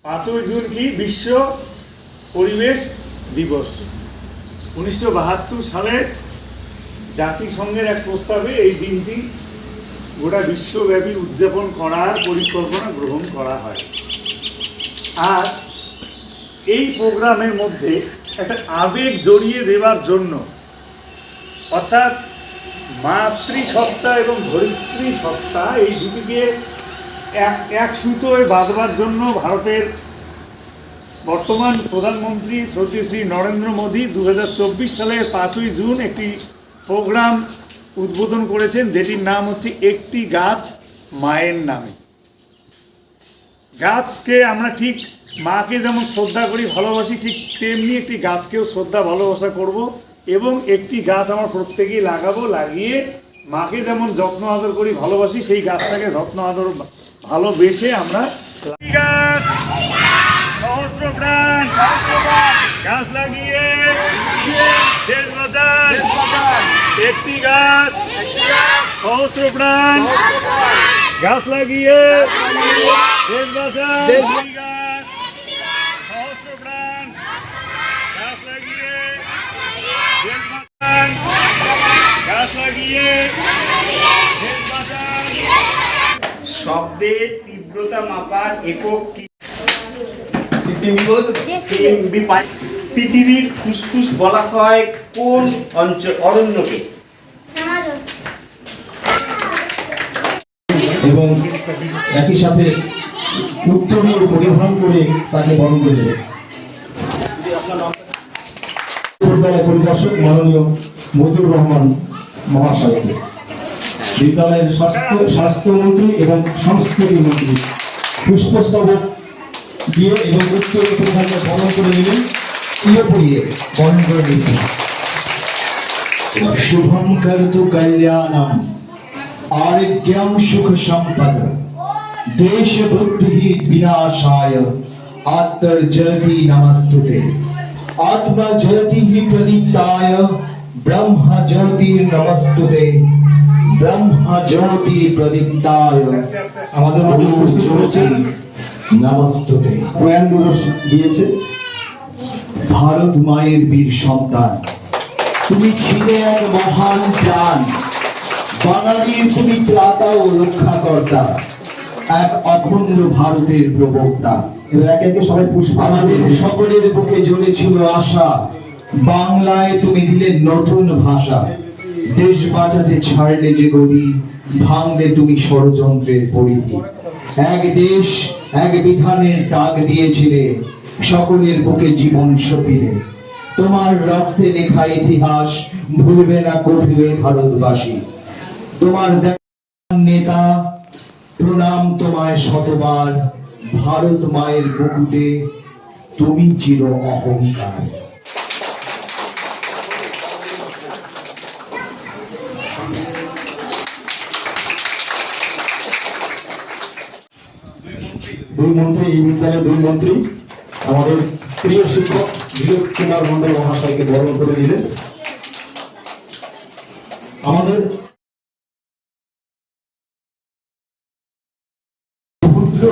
5ই June কি বিশ্ব পরিবেশ দিবস। 1972 সালে জাতিসংঘের এক প্রস্তাবে এই দিনটি গোটা বিশ্বব্যাপী উদযাপন করার পরিকল্পনা গ্রহণ করা হয়। আর এই প্রোগ্রামের মধ্যে একটা আবেগ জড়িয়ে দেওয়ার জন্য, অর্থাৎ মাতৃসত্তা এবং ধরিত্রী সত্তা এই দুটিকে এক সুতোয় বাঁধবার জন্য ভারতের বর্তমান প্রধানমন্ত্রী শ্রদ্ধেয় শ্রী নরেন্দ্র মোদী 2024 সালের 5ই জুন একটি প্রোগ্রাম উদ্বোধন করেছেন, যেটির নাম হচ্ছে একটি গাছ মায়ের নামে। গাছকে আমরা ঠিক মাকে যেমন শ্রদ্ধা করি, ভালোবাসি, ঠিক তেমনি একটি গাছকেও শ্রদ্ধা ভালোবাসা করব এবং একটি গাছ আমরা প্রত্যেকেই লাগাবো। লাগিয়ে মাকে যেমন যত্ন আদর করি, ভালোবাসি, সেই গাছটাকে যত্ন আদর ভালোবেসে আমরা সহস্র প্রাণ গাছ লাগিয়ে দেশ বাঁচান। একটি গাছ সহস্র প্রাণ গাছ লাগিয়ে দেশ বাঁচান। সহস্র প্রাণ গাছ লাগিয়ে দেশ বাঁচান। গাছ লাগিয়ে দেশ বাঁচান। শব্দের তীব্রতা মাপার একক কি? পৃথিবীর ফুসফুস বলা হয় কোন অরণ্যকে? এবং একই সাথে উত্তরীয় পরিধান করে তাকে বরণ করে দেবে। বিদ্যালয় পরিদর্শক মাননীয় মতিউর রহমান মহাশয়কে, বিদ্যালয়ের স্বাস্থ্যমন্ত্রী এবং সংস্কৃতি মন্ত্রী পুষ্পস্তবক দিয়ে এবং উত্তরীয় পরিধানকে বরণ করে নিলেন। ইয়ে পড়িয়ে বরণ করে নিয়েছেন। শুভম করতু কল্যাণম आरोग्यम सुख संपद देश बुद्धि विनाशाय आत्मज्योति नमस्तुते आत्मा ज्योति प्रदीप्ताय ब्रह्म ज्योति नमस्तुते ब्रह्म ज्योति प्रदीप्ताय আমাদের জ্যোতি নমস্তুতে। প্রয়াণ দিবস দিয়েছে ভারত মায়ের বীর সন্তান, তুমি ছিলে এক মহান প্রাণ, বাঙালির তুমি ত্রাতা ও রক্ষাকর্তা, এক অখণ্ড ভারতের প্রবক্তা। সবাই পুষ্প। আমাদের সকলের বুকে জ্বলেছিল আশা, বাংলায় তুমি দিলে নতুন ভাষা। দেশ বাঁচাতে ছাড়লে যে গদি, ভাঙলে তুমি ষড়যন্ত্রের পরিধি। এক দেশ এক বিধানের ডাক দিয়েছিলে, সকলের বুকে জীবন সপিলে। তোমার রক্তে লেখা ইতিহাস ভুলবে না কঠিবে ভারতবাসী। তোমার নেতা প্রণাম তোমায় শতবার, ভারত মায়ের বুকুটে তুমি চির অহংকার। দুই মন্ত্রী, এই বিদ্যালয়ের দুই মন্ত্রী আমাদের প্রিয় শিক্ষক বিনোদ কুমার মন্ডল মহাশয়কে বরণ করে দিলেন। আমাদের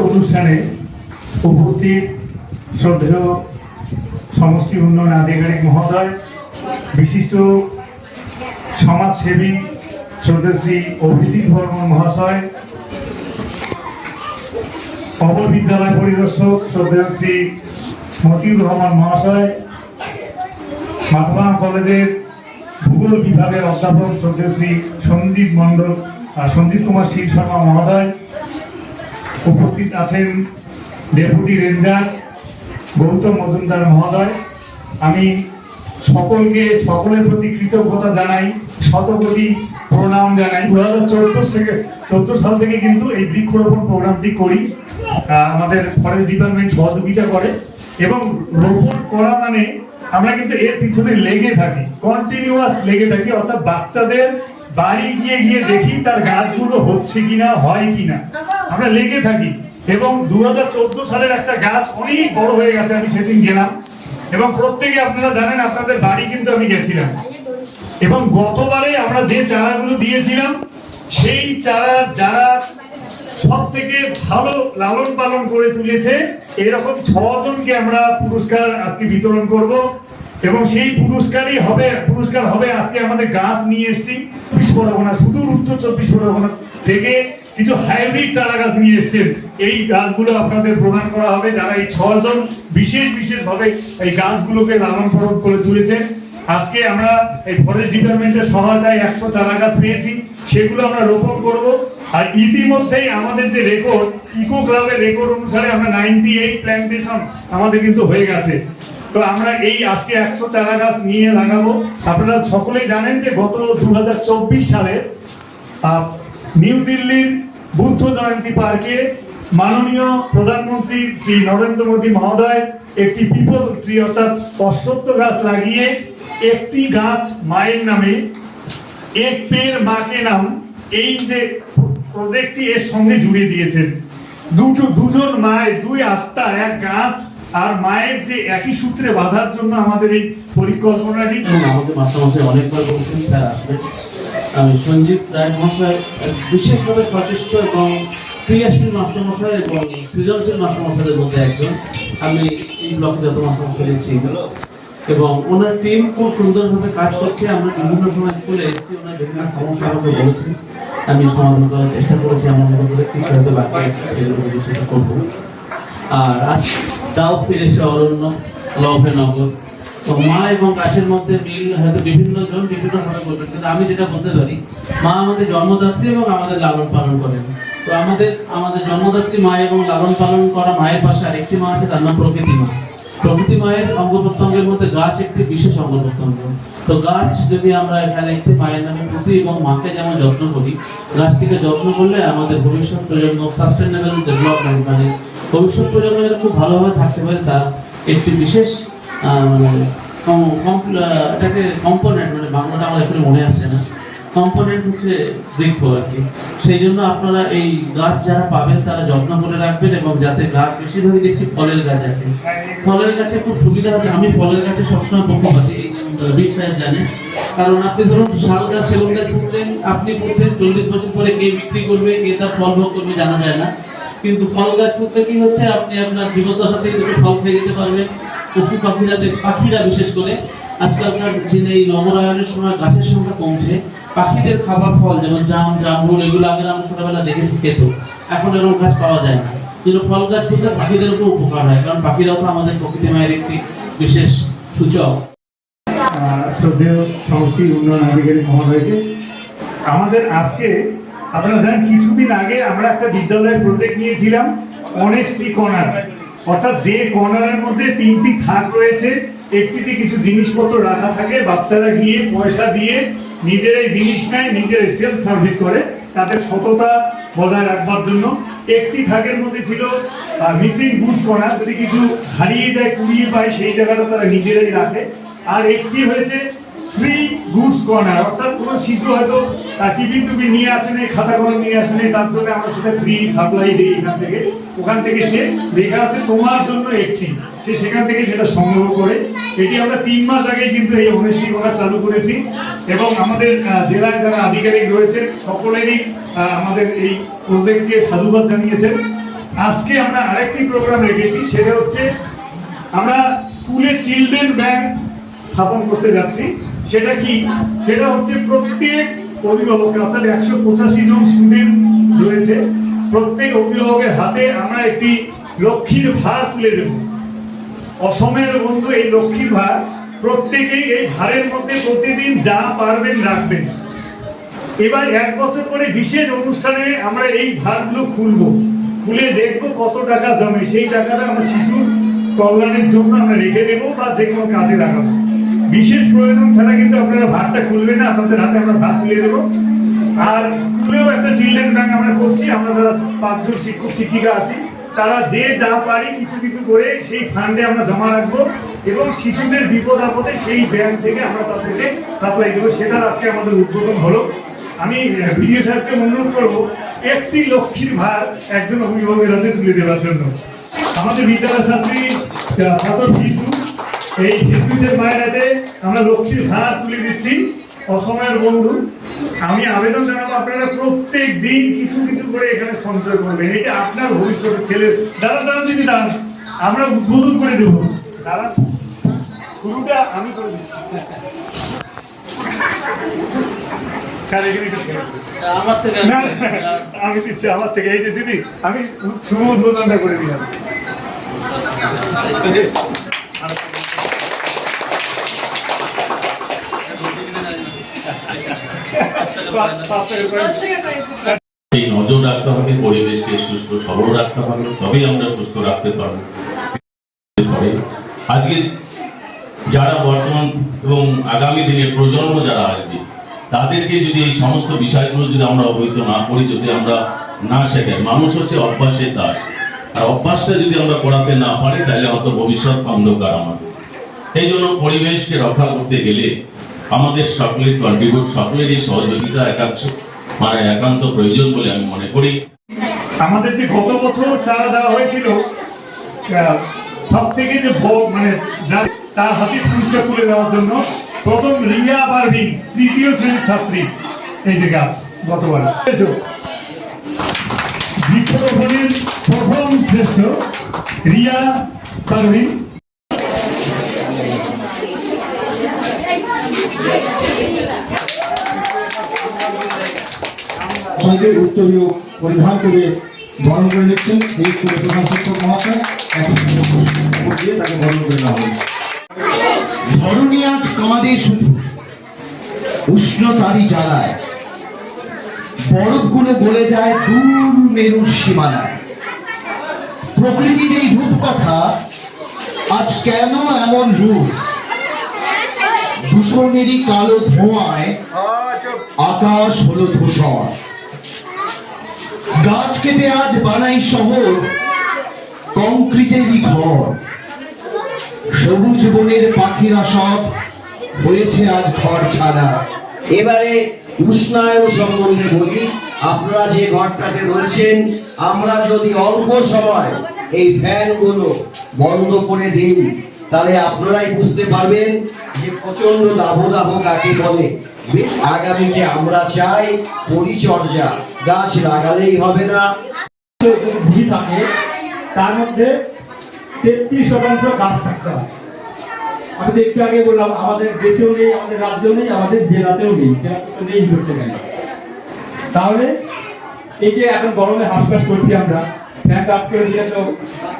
অনুষ্ঠানে উপস্থিত শ্রদ্ধেয় সমষ্টি উন্নয়ন আধিকারিক মহোদয়, বিশিষ্ট সমাজসেবী শ্রদ্ধেয় শ্রী অভিজিৎ বর্মন মহাশয়, অপর বিদ্যালয় পরিদর্শক শ্রদ্ধেয় শ্রী মতিউর রহমান মহাশয়, মাথাভাঙা কলেজের ভূগোল বিভাগের অধ্যাপক শ্রদ্ধেয় শ্রী সঞ্জীব কুমার শীল শর্মা মহোদয়, উপস্থিত আছেন ডেপুটি রেঞ্জার গৌতম মজুমদার মহোদয়। আমি সকলের প্রতি কৃতজ্ঞতা জানাই, শতকোটি প্রণাম জানাই। 2014 সাল থেকে কিন্তু এই বৃক্ষরোপণ প্রোগ্রামটি করি, আমাদের ফরেস্ট ডিপার্টমেন্ট সহযোগিতা করে এবং রোপণ করা মানে আমরা কিন্তু এর পিছনে লেগে থাকি, কন্টিনিউয়াস লেগে থাকি। অর্থাৎ বাচ্চাদের বাড়ি গিয়ে গিয়ে দেখি তার গাছগুলো হচ্ছে কিনা, হয় কিনা, আমরা লেগে থাকি। এবং 2014 সালের একটা গাছ অনেক বড় হয়ে গেছে, আমি সেদিন গেলাম এবং প্রত্যেকে আপনারা জানেন, আপনাদের বাড়ি কিন্তু আমি গেছিলাম এবং গতবারে আমরা যে চারাগুলো দিয়েছিলাম সেই চারা যারা সব থেকে ভালো লালন পালন করে তুলেছে এরকম 6 জনকে আমরা পুরস্কার আজকে বিতরণ করব এবং সেই পুরস্কার হবে আজকে আমাদের গাছ নিয়ে এসেছি 24 পরগনা, সুদূর উত্তর 24 পরগনা থেকে কিছু হাইব্রিড চারা গাছ নিয়ে এসেছেন। এই গাছগুলো আপনাদের প্রদান করা হবে যারা এই 6 জন বিশেষভাবে এই গাছগুলোকে লালন পালন করে তুলেছেন। আজকে আমরা এই ফরেস্ট ডিপার্টমেন্টের সহায়তায় 100 চারা গাছ পেয়েছি, সেগুলো আমরা রোপণ করব। আর ইতিমধ্যেই আমাদের যে রেকর্ড, ইকো ক্লাবের রেকর্ড অনুসারে আমরা 98 প্ল্যান্টেশন আমাদের কিন্তু হয়ে গেছে। তো আমরা এই আজকে 100 চারা গাছ নিয়ে লাগাবো। আপনারা সকলেই জানেন যে গত 2024 সালে নিউ দিল্লির বুদ্ধ জয়ন্তী পার্কে মাননীয় প্রধানমন্ত্রী শ্রী নরেন্দ্র মোদী মহোদয় একটি পিপল ট্রি অর্থাৎ অশ্বত্থ গাছ লাগিয়ে একটি গাছ মায়ের নামে, এক পেড় মাকে নাম, এই যে প্রজেক্টটি এর সঙ্গে জুড়ে দিয়েছেন। দুজন মায়ের, দুই আত্মা, এক গাছ আর মায়ের যে একই সূত্রে বাঁধার জন্য আমাদের এই পরিকল্পনাটি। আমাদের মাস্টারমশাই অনেকবার বলছেন স্যার আসবেন। আমি সঞ্জীব রায় মহাশয় বিশেষভাবে সচেষ্ট এবং ক্রিয়াশীল মাস্টারমশাই এবং সৃজনশীল মাস্টারমশাইদের মধ্যে একজন। আমি এই ব্লকে যত মাস্টারমশাই দেখছি এবং ওনার টিম খুব সুন্দরভাবে কাজ করছে। আমরা বিভিন্ন সময় স্কুলে এসেছি, ওনার বিভিন্ন সমস্যা আমাকে বলেছি, আমি সমাধান করার চেষ্টা করেছি। আমার মধ্যে কিছু হয়তো বাকি আছে, সেগুলো সেটা করবো। আর আজ তাও ফিরেছে অরণ্য লভে নগর। তো মা এবং গাছের মধ্যে মিল হয়তো বিভিন্ন জন বিভিন্নভাবে করবেন, কিন্তু আমি যেটা বলতে পারি, মা আমাদের জন্মদাত্রী এবং আমাদের লালন পালন করেন। তো আমাদের জন্মদাত্রী মা এবং লালন পালন করা মায়ের পাশে আরেকটি মা আছে, তার নাম প্রকৃতি মা। প্রকৃতি মায়ের অঙ্গ প্রত্যঙ্গের মধ্যে গাছ একটি বিশেষ অঙ্গ প্রত্যঙ্গ। তো গাছ যদি আমরা এখানে একটি মায়ের নামে পুঁতি এবং মাকে যেমন যত্ন করি, গাছটিকে যত্ন করলে আমাদের ভবিষ্যৎ প্রজন্ম সাস্টেনেবল ডেভেলপমেন্ট, মানে ভবিষ্যৎ প্রজন্ম যারা খুব ভালোভাবে থাকতে পারে, তার একটি বিশেষ এটাকে কম্পোনেন্ট, মানে বাংলাটা আমার এখানে মনে আসছে না, কম্পোনেন্ট হচ্ছে বৃক্ষ আর কি। সেই জন্য আপনারা এই গাছ যারা পাবেন তারা যত্ন করে রাখবেন এবং যাতে গাছ, বেশিরভাগই দেখছি ফলের গাছ আছে, ফলের গাছে খুব সুবিধা হচ্ছে। আমি ফলের গাছে সবসময় পক্ষপাতী, এই রবীন্দ্র সাহেব জানেন। কারণ আপনি ধরুন শাল গাছ, সেগুন গাছ পুঁতলেন, আপনি পুঁতলেন, 40 বছর পরে কে বিক্রি করবে, কে তার ফল ভোগ করবে জানা যায় না। কিন্তু ফল গাছ পুঁতলে কি হচ্ছে, আপনি আপনার জীবদ্দশাতেই দুটো ফল খেয়ে যেতে পারবেন। পশু পাখিরা বিশেষ করে আজকালকার দিনে এই নগরায়নের সময় গাছের সংখ্যা কমছে, পাখিদের খাবার ফল যেমন জাম, জামরুল, এগুলো আগে আমরা ছোটবেলা দেখেছি খেত, এখন এরকম গাছ পাওয়া যায় না। কিন্তু ফল গাছ পুঁতলে পাখিদের উপর উপকার হয়, কারণ পাখিরাও তো আমাদের প্রকৃতি মায়ের একটি বিশেষ সূচক। শ্রদ্ধেয় সমষ্টি উন্নয়ন আধিকারিক মহোদয়কে, আমাদের আজকে আপনারা জানেন কিছুদিন আগে আমরা একটা বিদ্যালয়ের প্রজেক্ট নিয়েছিলাম অনেস্টি কর্নার, অর্থাৎ যে কর্নারের মধ্যে 3টি থাক রয়েছে, একটিতে কিছু জিনিসপত্র রাখা থাকে, বাচ্চারা গিয়ে পয়সা দিয়ে নিজেরাই জিনিস নেয়, নিজেরাই সেলফ সার্ভিস করে তাদের সততা বজায় রাখবার জন্য। একটি থাকের মধ্যে ছিল মিসিং গুডস কর্নার, যদি কিছু হারিয়ে যায়, কুড়িয়ে পায়, সেই জায়গাটা তারা নিজেরাই রাখে। আর একটি হয়েছে ফ্রি গুডস কর্নার, অর্থাৎ কোনো শিশু হয়তো টিফিন নিয়ে আসেনি, খাতা কলম নিয়ে আসেনি, তার জন্য আমরা সেটা ফ্রি সাপ্লাই দিই ওখান থেকে সে লেখা আছে তোমার জন্য একটি, সে সেখান থেকে সেটা সংগ্রহ করে। এটি আমরা 3 মাস আগে কিন্তু এই অনেস্টি কর্নার চালু করেছি এবং আমাদের জেলায় যারা আধিকারিক রয়েছেন সকলেরই আমাদের এই প্রজেক্টকে সাধুবাদ জানিয়েছেন। আজকে আমরা আরেকটি প্রোগ্রাম রেখেছি, সেটা হচ্ছে আমরা স্কুলে চিলড্রেন ব্যাংক স্থাপন করতে যাচ্ছি। সেটা কি? সেটা হচ্ছে প্রত্যেক অভিভাবকের, অর্থাৎ 185 জন স্টুডেন্ট রয়েছে, প্রত্যেক অভিভাবকের হাতে আমরা একটি লক্ষ্মীর ভার তুলে দেব। অসমের বন্ধু এই লক্ষ্মীর ভার, প্রত্যেকেই এই ভারের মধ্যে প্রতিদিন যা পারবেন রাখবেন। এবার 1 বছর পরে বিশেষ অনুষ্ঠানে আমরা এই ভারগুলো খুলে দেখবো কত টাকা জমে, সেই টাকাটা আমরা শিশুর কল্যাণের জন্য আমরা রেখে দেবো বা যে কোনো কাজে লাগাবো। বিশেষ প্রয়োজন ছাড়া কিন্তু আপনারা ভাতটা খুলবেন না, আপনাদের হাতে আমরা ভাত তুলে দেবো। আর স্কুলেও একটা চিলড্রেন ব্যাংক আমরা করছি, আমরা যারা 5 জন শিক্ষক শিক্ষিকা আছি, তারা যে যা পারি কিছু করে সেই ফান্ডে আমরা জমা রাখবো এবং শিশুদের বিপদ আপদে সেই ব্যাংক থেকে আমরা তাদেরকে সাপ্লাই দেবো। সেটার আজকে আমাদের উদ্বোধন হলো। আমি ভিডিও সাহেবকে অনুরোধ করবো একটি লক্ষ্মীর ভার একজন অভিভাবকের হাতে তুলে দেওয়ার জন্য। আমাদের বিদ্যালয় ছাত্রী ছাত্র ভিতু, এই ভিতুদের মায়ের হাতে আমরা লক্ষ্মীর ভার তুলে দিচ্ছি। অসময়ের বন্ধু, আমি আবেদন জানাবো আপনারা প্রত্যেক দিন কিছু কিছু করে এখানে সঞ্চয় করবেন। এটা আপনার ভবিষ্যতের ছেলে। দাঁড়ান দিদি, দাঁড়ান, আমরা উদ্বোধন করে দেবো। দাঁড়ান, শুরুটা আমি করে দিচ্ছি। স্যার এখানে একটু খেয়ে আসুন। আমার থেকে না, আমি দিচ্ছি আমার থেকে। এই যে দিদি, আমি শুভ উদ্বোধনটা করে দিলাম। এই নজর রাখতে হবে, পরিবেশকে সুস্থ সবল রাখতে হবে, তবেই আমরা সুস্থ রাখতে পারবো। আজকে যারা বর্তমান এবং আগামী দিনের প্রজন্ম যারা আসবে, তাদেরকে যদি এই সমস্ত বিষয়গুলো যদি আমরা অবহিত না করি, যদি আমরা না শেখাই, মানুষ হচ্ছে অভ্যাসের দাস, আর অভ্যাসটা যদি আমরা করাতে না পারি তাহলে হয়তো ভবিষ্যৎ অন্ধকার আমাদের। এই জন্য পরিবেশকে রক্ষা করতে গেলে আমাদের সকলের কন্ট্রিবিউট, সকলেরই সহযোগিতা একান্ত প্রয়োজন বলে আমি মনে করি। আমাদের যে গত বছর চারা দেওয়া হয়েছিল, সব থেকে যে তার হাতে পুরস্কার তুলে দেওয়ার জন্য প্রথম রিয়া পারভিন, ৩য় শ্রেণীর ছাত্রী, এই যে গাছ গতবার বৃক্ষরোপণের প্রথম শ্রেষ্ঠ রিয়া পারভিন। উত্তরীয় পরিধান করে বরণ করে নিচ্ছেন এই স্কুলের প্রধান শিক্ষক মহাশয়। দিয়ে তাকে বরণ করে নেওয়া হবে। ধরণী আজ কাঁদে শুধু উষ্ণতারই জ্বালায়, বরফগুলো গলে যায় দূর মেরুর সীমানায়। প্রকৃতির এই রূপকথা আজ কেন এমন রূপ? দূষণেরই কালো ধোঁয়ায় আকাশ হলো ধূসর। গাছ কেটে আজ বানাই শহর, কংক্রিটেরই ঘর। সবুজ বনের পাখিরা সব হয়েছে আজ ঘর ছাড়া। এবারে উষ্ণায়ন সম্বন্ধে বলি। আপনারা যে ঘরটাতে রয়েছেন, আমরা যদি অল্প সময় এই ফ্যানগুলো বন্ধ করে দিই, তাহলে আপনারাই বুঝতে পারবেন যে প্রচন্ড দাবদাহ কাকে বলে। আগামীতে আমরা চাই পরিচর্যা, গাছ লাগালেই হবে না। ভূমি থাকে তার মধ্যে 33% গাছ থাকতে হয়। আমি তো একটু আগে বললাম আমাদের দেশেও নেই, আমাদের রাজ্যেও নেই, আমাদের জেলাতেও নেই, সেটা নেই ধরতে গেলে। তাহলে এই যে এখন গরমে হাঁসফাঁস করছি আমরা, ফ্যান কাজ করে দিলে তো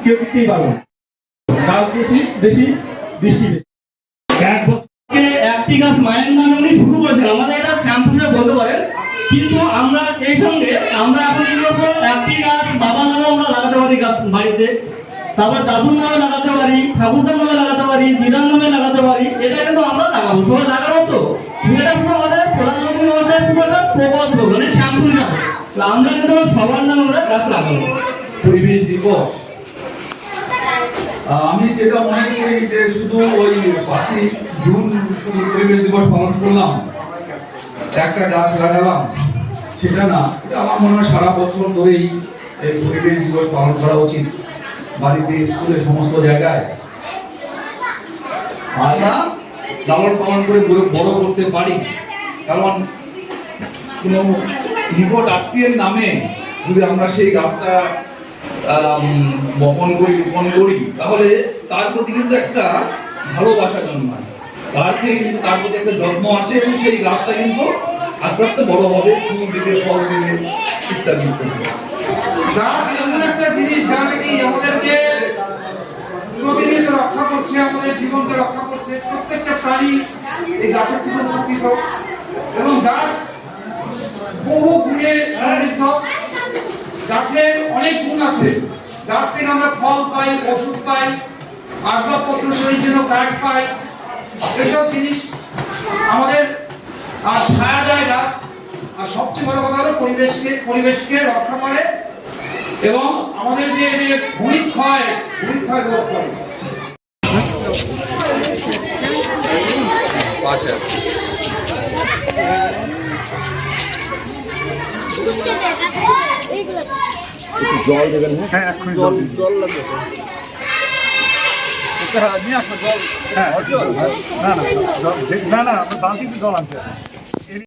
কেউ কিছুই পাবো। গাছ বেশি বৃষ্টি বেশি। এক বছর একটি গাছ মায়ের নামে উনি শুরু করেছেন, আমাদের এটা শ্যাম্পুরে বলতে পারেন। কিন্তু আমরা সেই সঙ্গে আমরা এখন কি করবো, একটি গাছ বাবার নামে আমরা লাগাতে পারি গাছ বাড়িতে, তারপর দাদুর নামে লাগাতে পারি, ঠাকুরদার নামে লাগাতে পারি, দিদার নামে লাগাতে পারি। এটা কিন্তু আমরা লাগাবো, সবাই লাগাবো তো। এটা শুধু আমাদের প্রধানমন্ত্রী মহাশয় শুধু একটা প্রকল্প, মানে শ্যাম্পুর নামে। আমরা কিন্তু সবার নামে আমরা গাছ লাগাবো। পরিবেশ দিবস, আমি যেটা মনে করি যে শুধু ওই 5ই জুন শুধু পরিবেশ দিবস পালন করলাম, একটা গাছ লাগালাম, সেটা না। এটা আমার মনে হয় সারা বছর ধরেই এই পরিবেশ দিবস পালন করা উচিত, বাড়িতে, স্কুলে, সমস্ত জায়গায়। আমরা লালন পালন করে বড় করতে পারি। কারণ কোনো নিকট আত্মীয়ের নামে যদি আমরা সেই গাছটা বপন করি, রোপণ করি, তাহলে তার প্রতি কিন্তু একটা ভালোবাসা জন্মায়, তার থেকে কিন্তু তার প্রতি একটা যত্ন আসে, এবং সেই গাছটা কিন্তু আস্তে আস্তে বড় হবে, ফুল দিবে, ফল দিবে, ইত্যাদি ইত্যাদি। গাছ এমন একটা জিনিস যা নাকি আমাদেরকে প্রতিনিয়ত রক্ষা করছে, আমাদের জীবনকে রক্ষা করছে। প্রত্যেকটা প্রাণী এই গাছের থেকে উপকৃত, এবং গাছ বহু গুণে সমৃদ্ধ। গাছের অনেক গুণ আছে। গাছ থেকে আমরা ফল পাই, ওষুধ পাই, আসবাবপত্র তৈরির জন্য কাঠ পাই। এসব জিনিস আমাদের আর ছায়া দেয় গাছ। আর সবচেয়ে বড় কথা হলো পরিবেশকে রক্ষা করে, এবং আমাদের যে ভূমিক্ষয় রোধ করে। জল দেবেন না? হ্যাঁ, এক্ষুনি জল লাগবে। নিয়ে আসো জল। হ্যাঁ, না, আমরা বালতিতে জল আনতে হবে।